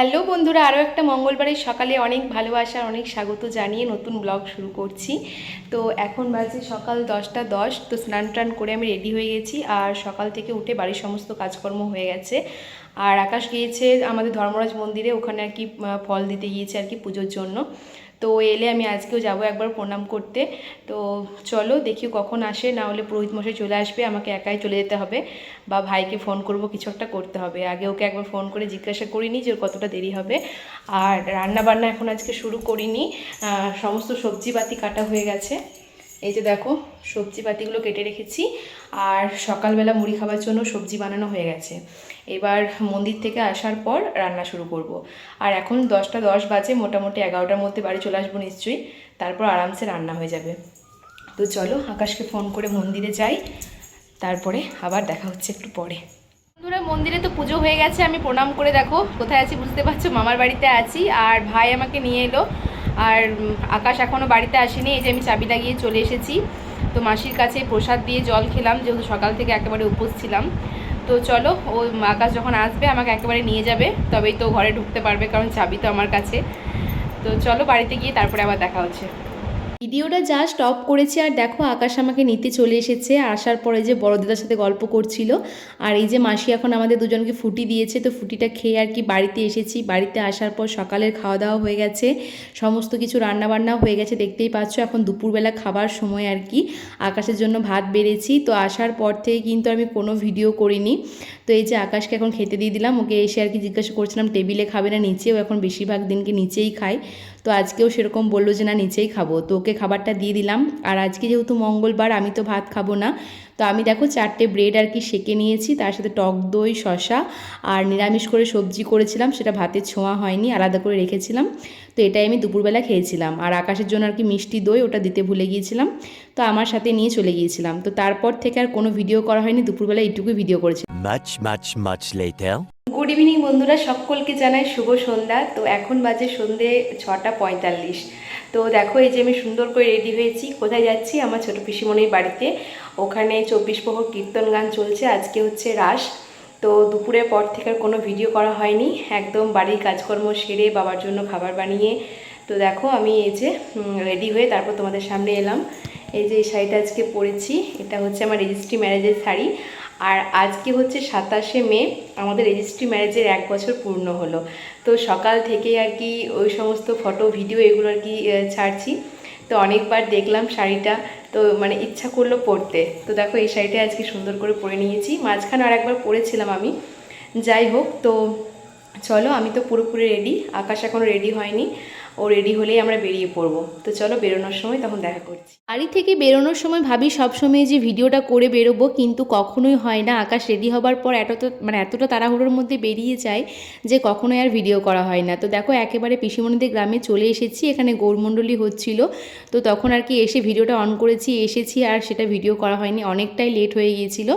Hello বন্ধুরা, আরও একটা মঙ্গলবারের সকালে অনেক ভালোবাসা অনেক স্বাগত জানিয়ে নতুন ব্লগ শুরু করছি। তো এখন বাজে সকাল 10টা 10। তো স্নান টান করে আমি রেডি হয়ে গেছি, আর সকাল থেকে উঠে বাড়ির সমস্ত কাজকর্ম হয়ে গেছে। আর আকাশ গিয়েছে আমাদের ধর্মরাজ মন্দিরে, ওখানে আর কি ফল দিতে গিয়েছে আর কি পুজোর জন্য। তো এলে আমি আজকেও যাব একবার প্রণাম করতে। তো চলো দেখি কখন আসে, না হলে পুরোহিত মশাই চলে আসবে, আমাকে একাই চলে যেতে হবে, বা ভাইকে ফোন করব, কিছু একটা করতে হবে। আগে ওকে একবার ফোন করে জিজ্ঞাসা করিনি যে ওর কতটা দেরি হবে। আর রান্না বান্না এখন আজকে শুরু করিনি, সমস্ত সবজিপাতি কাটা হয়ে গেছে। এই যে দেখো সবজিপাতিগুলো কেটে রেখেছি, আর সকালবেলা মুড়ি খাবার জন্য সবজি বানানো হয়ে গেছে। এবার মন্দির থেকে আসার পর রান্না শুরু করব। আর এখন 10টা 10 বাজে, মোটামুটি 11টার মধ্যে বাড়ি চলে আসবো নিশ্চয়ই, তারপর আরামসে রান্না হয়ে যাবে। তো চলো আকাশকে ফোন করে মন্দিরে যাই, তারপরে আবার দেখা হচ্ছে একটু পরে। বন্ধুরা, মন্দিরে তো পুজো হয়ে গেছে, আমি প্রণাম করে দেখো কোথায় আছি বুঝতে পারছো, মামার বাড়িতে আছি। আর ভাই আমাকে নিয়ে এলো, আর আকাশ এখনও বাড়িতে আসেনি। এই যে আমি চাবি লাগিয়ে চলে এসেছি। তো মাসির কাছে প্রসাদ দিয়ে জল খেলাম, যেহেতু সকাল থেকে একেবারে উপোস ছিলাম। তো চলো, ও আকাশ যখন আসবে আমাকে একেবারে নিয়ে যাবে, তবেই তো ঘরে ঢুকতে পারবে, কারণ চাবি তো আমার কাছে। তো চলো বাড়িতে গিয়ে তারপরে আবার দেখা হচ্ছে। ভিডিওটা যা স্টপ করেছি, আর দেখো আকাশ আমাকে নিতে চলে এসেছে। আসার পরে যে বড়দিদার সাথে গল্প করছিল, আর এই যে মাসি এখন আমাদের দুজনকে ফুটি দিয়েছে। তো ফুটিটা খেয়ে আর কি বাড়িতে এসেছি। বাড়িতে আসার পর সকালের খাওয়া দাওয়া হয়ে গেছে, সমস্ত কিছু রান্নাবান্নাও হয়ে গেছে, দেখতেই পাচ্ছ। এখন দুপুরবেলা খাবার সময় আর কি আকাশের জন্য ভাত বেড়েছি। তো আসার পর থেকে কিন্তু আমি কোনো ভিডিও করিনি। তো এই যে আকাশকে এখন খেতে দিয়ে দিলাম। ওকে এসে আর কি জিজ্ঞাসা করছিলাম টেবিলে খাবে না নিচেও, এখন বেশিরভাগ দিনকে নিচেই খায়। তো আজকেও সেরকম বললো যে না নিচেই খাবো, তো ওকে খাবারটা দিয়ে দিলাম। আর আজকে যেহেতু মঙ্গলবার, আমি তো ভাত খাবো না। তো আমি দেখো 4টে ব্রেড আর কি সেঁকে নিয়েছি, তার সাথে টক দই, শসা আর নিরামিষ করে সবজি করেছিলাম, সেটা ভাতের ছোঁয়া হয়নি, আলাদা করে রেখেছিলাম। তো এটাই আমি দুপুরবেলা খেয়েছিলাম। আর আকাশের জন্য আর কি মিষ্টি দই, ওটা দিতে ভুলে গিয়েছিলাম, তো আমার সাথে নিয়ে চলে গিয়েছিলাম। তো তারপর থেকে আর কোনো ভিডিও করা হয়নি, দুপুরবেলা এইটুকুই ভিডিও করেছি। much later. গুড ইভিনিং বন্ধুরা, সকলকে জানাই শুভ সন্ধ্যা। তো এখন বাজে সন্ধে 6টা 45। তো দেখো এই যে আমি সুন্দর করে রেডি হয়েছি। কোথায় যাচ্ছি? আমার ছোটো পিসিমণির বাড়িতে। ওখানে 24 প্রহর কীর্তন গান চলছে, আজকে হচ্ছে রাস। তো দুপুরের পর থেকে আর কোনো ভিডিও করা হয়নি, একদম বাড়ির কাজকর্ম সেরে বাবার জন্য খাবার বানিয়ে। তো দেখো আমি এই যে রেডি হয়ে তারপর তোমাদের সামনে এলাম। এই যে এই শাড়িটা আজকে পরেছি, এটা হচ্ছে আমার রেজিস্ট্রি ম্যারেজের শাড়ি। আর আজকে হচ্ছে 27শে মে, আমাদের রেজিস্ট্রি ম্যারেজের 1 বছর পূর্ণ হলো। তো সকাল থেকে আর কি ওই সমস্ত ফটো ভিডিও এগুলো আর কি ছাড়ছি। তো অনেকবার দেখলাম শাড়িটা, তো মানে ইচ্ছা করলো পরতে। তো দেখো এই শাড়িটা আজকে সুন্দর করে পরে নিয়েছি, মাঝখানে আর একবার পরেছিলাম আমি। যাই হোক, তো চলো আমি তো পুরোপুরি রেডি, আকাশ এখনও রেডি হয়নি, ও রেডি হলেই আমরা বেরিয়ে পড়বো। তো চলো বেরোনোর সময় তখন দেখা করছি। বাড়ি থেকে বেরোনোর সময় ভাবি সবসময় যে ভিডিওটা করে বেরোবো, কিন্তু কখনোই হয় না। আকাশ রেডি হবার পর এতটা তাড়াহুড়োর মধ্যে বেরিয়ে যায় যে কখনোই আর ভিডিও করা হয় না। তো দেখো একেবারে পিসিমণিদের গ্রামে চলে এসেছি, এখানে গৌরমণ্ডলী হচ্ছিল। তো তখন আর কি এসে ভিডিওটা অন করেছি, এসেছি, আর সেটা ভিডিও করা হয়নি, অনেকটাই লেট হয়ে গিয়েছিল।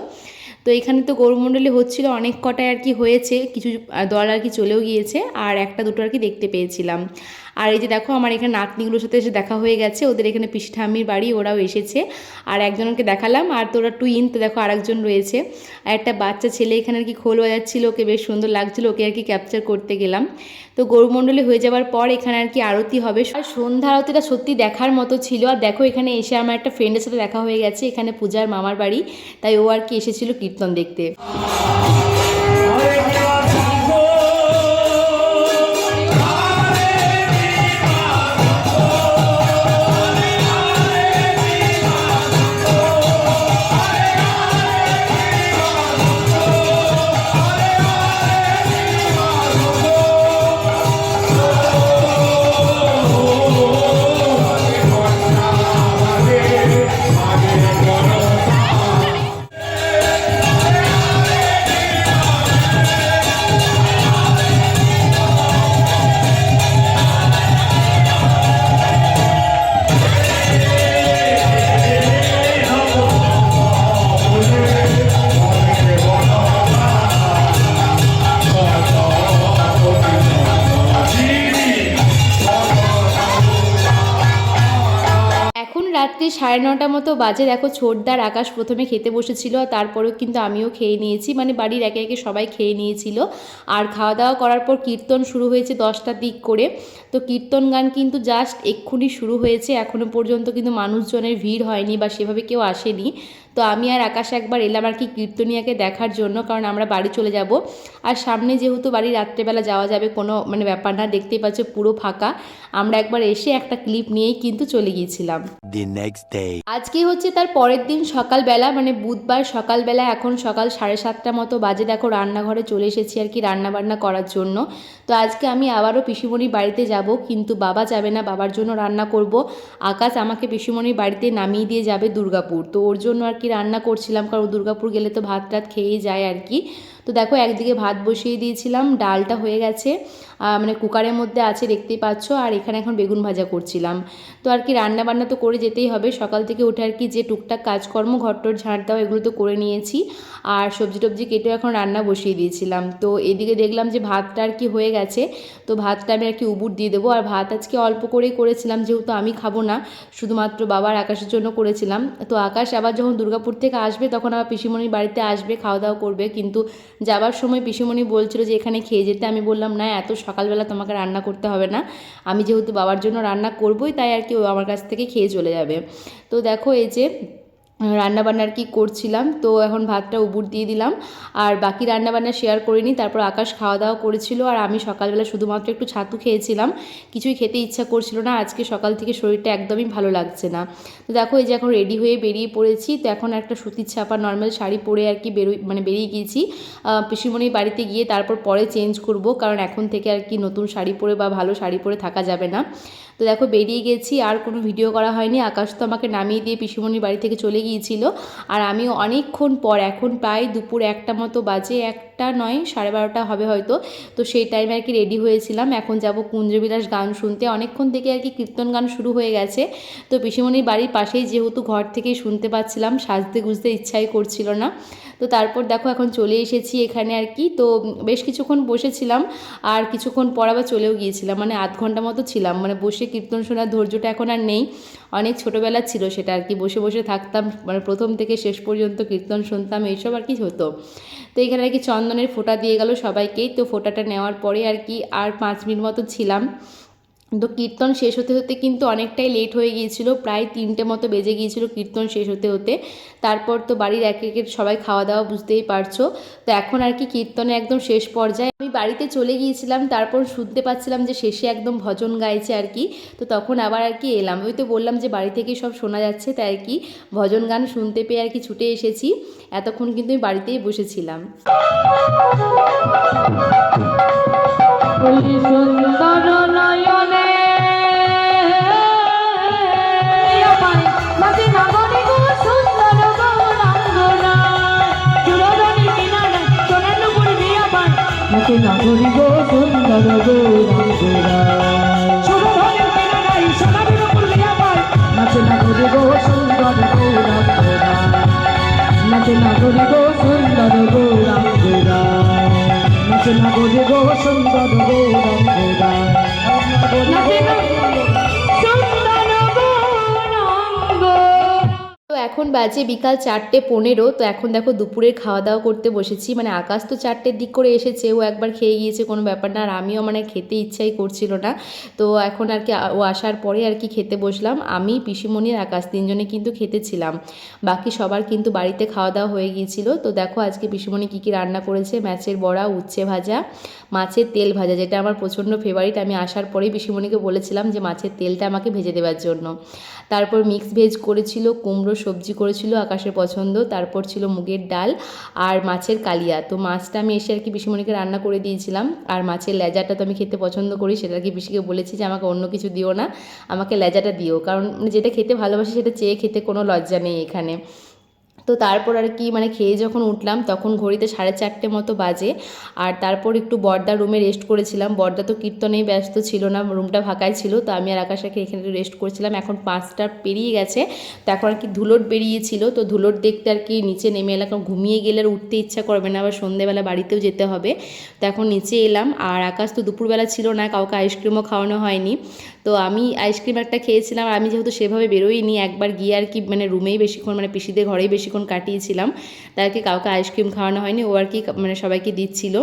তো এখানে তো গৌরমণ্ডলী হচ্ছিল, অনেক কটায় আর কি হয়েছে, কিছু দল আর কি চলেও গিয়েছে, আর একটা দুটো আর কি দেখতে পেয়েছিলাম। আর এই যে দেখো আমার এখানে নাতনিগুলোর সাথে এসে দেখা হয়ে গেছে, ওদের এখানে পিসি ঠাম্মির বাড়ি, ওরাও এসেছে। আর একজনকে দেখালাম, আর তো ওরা টুইন, তো দেখো আরেকজন রয়েছে। আর একটা বাচ্চা ছেলে এখানে আর কি খোল বাজাচ্ছিল, ওকে বেশ সুন্দর লাগছিল, ওকে আর কি ক্যাপচার করতে গেলাম। তো গৌরমণ্ডলী হয়ে যাওয়ার পর এখানে আর কি আরতি হবে, আর সন্ধ্যা আরতিটা সত্যি দেখার মতো ছিল। আর দেখো এখানে এসে আমার একটা ফ্রেন্ডের সাথে দেখা হয়ে গেছে, এখানে পূজার মামার বাড়ি, তাই ও আর কি এসেছিল কীর্তন দেখতে। রাত্রি 9:30 মতো বাজে। দেখো ছোটদার আকাশ প্রথমে খেতে বসেছিল, আর তারপরেও কিন্তু আমিও খেয়ে নিয়েছি, মানে বাড়ির একে একে সবাই খেয়ে নিয়েছিল। আর খাওয়া দাওয়া করার পর কীর্তন শুরু হয়েছে 10টার দিক করে। তো কীর্তন গান কিন্তু জাস্ট এক্ষুনি শুরু হয়েছে, এখনও পর্যন্ত কিন্তু মানুষজনের ভিড় হয়নি বা সেভাবে কেউ আসেনি। তো আমি আর আকাশ একবার এলাম আর কি কীর্তনিয়াকে দেখার জন্য, কারণ আমরা বাড়ি চলে যাব। আর সামনে যেহেতু বাড়ি রাত্রেবেলা যাওয়া যাবে, কোনো মানে ব্যাপার না, দেখতেই পাচ্ছ পুরো ফাঁকা। আমরা একবার এসে একটা ক্লিপ নিয়েই কিন্তু চলে গিয়েছিলাম। The next day. আজকে হচ্ছে তার পরের দিন সকালবেলা, মানে বুধবার সকালবেলা, এখন সকাল 7:30 মতো বাজে। দেখো রান্নাঘরে চলে এসেছি আর কি রান্নাবান্না করার জন্য। তো আজকে আমি আবারও পিসিমণির বাড়িতে যাব, কিন্তু বাবা যাবে না, বাবার জন্য রান্না করব। আকাশ আমাকে পিসিমণির বাড়িতে নামিয়ে দিয়ে যাবে দুর্গাপুর, তো ওর জন্য আর কি রান্না করছিলাম, কারণ দুর্গাপুর গেলে তো ভাত টাত খেয়েই যায় আর কি। তো দেখো একদিকে ভাত বসিয়ে দিয়েছিলাম, ডালটা হয়ে গেছে, মানে কুকারের মধ্যে আছে দেখতেই পাচ্ছ, আর এখানে এখন বেগুন ভাজা করছিলাম। তো আর কি রান্না বান্না তো করে যেতেই হবে, সকাল থেকে উঠে আর কি যে টুকটাক কাজকর্ম, ঘরটর ঝাড় দেওয়া, এগুলো তো করে নিয়েছি। আর সবজি টবজি কেটে এখন রান্না বসিয়ে দিয়েছিলাম। তো এদিকে দেখলাম যে ভাতটা আর কি হয়ে গেছে, তো ভাতটা আমি আর কি উবুর দিয়ে দেবো। আর ভাত আজকে অল্প করেই করেছিলাম, যেহেতু আমি খাবো না, শুধুমাত্র বাবার আকাশের জন্য করেছিলাম। তো আকাশ আবার যখন দুর্গাপুর থেকে আসবে তখন আবার পিসিমণির বাড়িতে আসবে, খাওয়া দাওয়া করবে, কিন্তু যাবার সময় পিসিমণি বলছিল যে এখানে খেয়ে যেতে। আমি বললাম না, এত সকালবেলা তোমাকে রান্না করতে হবে না, আমি যেহেতু বাবার জন্য রান্না করবোই, তাই আর কি ও আমার কাছ থেকে খেয়ে চলে যাবে। তো দেখো এই যে রান্নাবান্না আর কি করছিলাম, তো এখন ভাতটা উবুর দিয়ে দিলাম। আর বাকি রান্নাবান্না শেয়ার করিনি। তারপর আকাশ খাওয়া দাওয়া করেছিল, আর আমি সকালবেলা শুধুমাত্র একটু ছাতু খেয়েছিলাম, কিছুই খেতে ইচ্ছা করছিল না, আজকে সকাল থেকে শরীরটা একদমই ভালো লাগছে না। তো দেখো এই যে এখন রেডি হয়ে বেরিয়ে পড়েছি। তো এখন একটা সুতির ছাপা নর্মাল শাড়ি পরে আর কি বেরিয়ে গিয়েছি পিসিমণির বাড়িতে গিয়ে, তারপর পরে চেঞ্জ করব, কারণ এখন থেকে আর কি নতুন শাড়ি পরে বা ভালো শাড়ি পরে থাকা যাবে না। তো দেখো বেরিয়ে গেছি, আর কোনো ভিডিও করা হয়নি। আকাশ তো আমাকে নামিয়ে দিয়ে পিসিমণির বাড়ি থেকে চলে গিয়েছিল, আর আমিও অনেকক্ষণ পর, এখন প্রায় দুপুর 1টা মতো বাজে, 1টা নয় 12:30 হবে হয়তো, তো সেই টাইমে আর কি রেডি হয়েছিলাম। এখন যাব কুঞ্জবিলাস গান শুনতে, অনেকক্ষণ থেকে আর কি কীর্তন গান শুরু হয়ে গেছে। তো পিসিমণির বাড়ির পাশেই যেহেতু, ঘর থেকেই শুনতে পাচ্ছিলাম, সাজতে গুজতে ইচ্ছাই করছিল না। তো তারপর দেখো এখন চলে এসেছি এখানে আর কি। তো বেশ কিছুক্ষণ বসেছিলাম, আর কিছুক্ষণ পর আবার চলেও গিয়েছিলাম, মানে আধ ঘন্টা মতো ছিলাম, মানে বসে কীর্তন শোনার ধৈর্যটা এখন আর নেই। অনেক ছোটোবেলা ছিল সেটা আর কি, বসে বসে থাকতাম, মানে প্রথম থেকে শেষ পর্যন্ত কীর্তন শুনতাম, এইসব আর কি হতো। তো এখানে আর কি চন্দনের ফোঁটা দিয়ে গেল সবাইকেই। তো ফোঁটাটা নেওয়ার পরে আর কি আর 5 মিনিট মতো ছিলাম। তো কীর্তন শেষ হতে হতে কিন্তু অনেকটাই লেট হয়ে গিয়েছিল, প্রায় 3টে মতো বেজে গিয়েছিল কীর্তন শেষ হতে হতে। তারপর তো বাড়ির এক একের সবাই খাওয়া দাওয়া, বুঝতেই পারছো। তো এখন আর কি কীর্তনে একদম শেষ পর্যায়ে আমি বাড়িতে চলে গিয়েছিলাম, তারপর শুনতে পাচ্ছিলাম যে শেষে একদম ভজন গাইছে আর কি। তো তখন আবার আর কি এলাম, ওই তো বললাম যে বাড়ি থেকেই সব শোনা যাচ্ছে, তাই আর কি ভজন গান শুনতে পেয়ে আর কি ছুটে এসেছি। এতক্ষণ কিন্তু আমি বাড়িতেই বসেছিলাম। নাগরি গো সুন্দর গৌরাঙ্গরায় সুরধনের কিনারায় সোনার উপর দিয়া পায় নাচে নাগরি গো সুন্দর গৌরাঙ্গরায় নাচে নাগরি গো সুন্দর গৌরাঙ্গরায় নাচে নাগরি গো সুন্দর গৌরাঙ্গরায় নাচে তো এখন বাজে বিকাল 4:15। তো এখন দেখো দুপুরের খাওয়া দাওয়া করতে বসেছি, মানে আকাশ তো 4টের দিক করে এসেছে, ও একবার খেয়ে গিয়েছে, কোনো ব্যাপার না, আর আমিও মানে খেতে ইচ্ছাই করছিল না। তো এখন আর কি ও আসার পরে আর কি খেতে বসলাম, আমি পিসিমণি আর আকাশ 3জনে কিন্তু খেতেছিলাম, বাকি সবার কিন্তু বাড়িতে খাওয়া দাওয়া হয়ে গিয়েছিল। তো দেখো আজকে পিসিমণি কী কী রান্না করেছে, মাছের বড়া, উচ্ছে ভাজা, মাছের তেল ভাজা, যেটা আমার প্রচণ্ড ফেভারিট। আমি আসার পরেই পিসিমণিকে বলেছিলাম যে মাছের তেলটা আমাকে ভেজে দেওয়ার জন্য। তারপর মিক্স ভেজ করেছিল, কুমড়ো সবজি করেছিল আকাশের পছন্দ, তারপর ছিল মুগের ডাল আর মাছের কালিয়া। তো মাছটা আমি এসে আর কি পিসিমণিকে রান্না করে দিয়েছিলাম, আর মাছের লেজাটা তো আমি খেতে পছন্দ করি, সেটা আর কি পিসিকে বলেছি যে আমাকে অন্য কিছু দিও না, আমাকে লেজাটা দিও, কারণ যেটা খেতে ভালোবাসি সেটা চেয়ে খেতে কোনো লজ্জা নেই এখানে। তো তারপর আর কি মানে খেয়ে যখন উঠলাম তখন ঘড়িতে 4:30 মতো বাজে। আর তারপর একটু বড়দা রুমে রেস্ট করেছিলাম। বড়দা তো কীর্তনেই ব্যস্ত ছিল না, রুমটা ফাঁকাই ছিল। তো আমি আর আকাশাকে এখানে রেস্ট করছিলাম। এখন 5টা পেরিয়ে গেছে, তো এখন আর কি ধুলোট বেরিয়েছিল, তো ধুলোট দেখতে আর কি নিচে নেমে এলাম। কারণ ঘুমিয়ে গেলে আর উঠতে ইচ্ছা করবে না, আবার সন্ধেবেলা বাড়িতেও যেতে হবে। তো এখন নিচে এলাম। আর আকাশ তো দুপুরবেলা ছিল না, কাউকে আইসক্রিমও খাওয়ানো হয়নি। তো আমি আইসক্রিম একটা খেয়েছিলাম। আর আমি যেহেতু সেভাবে বেরোইনি, একবার গিয়ে আর কি মানে রুমেই বেশিক্ষণ মানে পিসিদের ঘরেই বেশিক্ষণ কাটিয়েছিলাম, তাই আর কি কাউকে আইসক্রিম খাওয়ানো হয়নি। ও আর কি মানে সবাইকে দিচ্ছিল,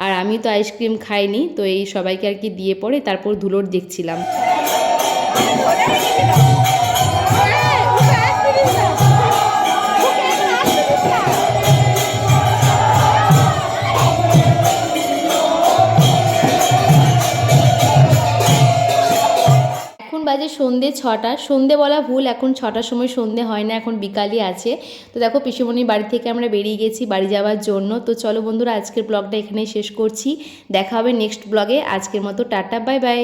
আর আমি তো আইসক্রিম খাইনি। তো এই সবাইকে আর কি দিয়ে পরে তারপর ধুলোর দেখছিলাম। এখন বাজে সন্ধে 6টা। সন্ধে বলা ভুল, এখন 6টার সময় সন্ধে হয় না, এখন বিকালই আছে। তো দেখো পিসিমণির বাড়ি থেকে আমরা বেরিয়ে গেছি বাড়ি যাওয়ার জন্য। তো চলো বন্ধুরা, আজকের ব্লগটা এখানেই শেষ করছি। দেখা হবে নেক্সট ব্লগে। আজকের মতো টাটা, বাই বাই।